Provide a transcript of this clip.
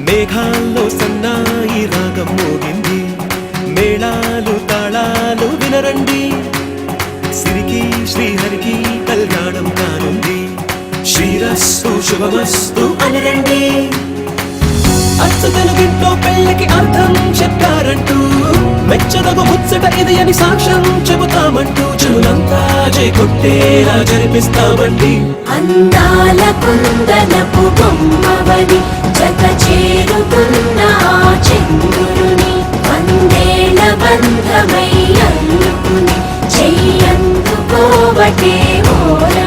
మేఘాల్లో సన్నాయి రాగం మోగింది, మేళాలు తాళాలు వినరండి, సిరికి శ్రీహరికి కళ్యాణం కానుంది, శ్రీరస్తు శుభమస్తు అనరండి. అచ్చు తెలుగింట్లో పెళ్ళికి అర్థం చెప్పారంటూ, మెచ్చదగు ముచ్చట ఇది అని సాక్ష్యం చెబుతామంటూ, జనులంతా జై కొట్టేలా జరిపిస్తామండి. అందాల కుందనపు బొమ్మవని జత చేరుకున్న చంద్రుని, వందేళ్ల బంధమై అల్లుకుని చెయ్యందుకోవటే ఓర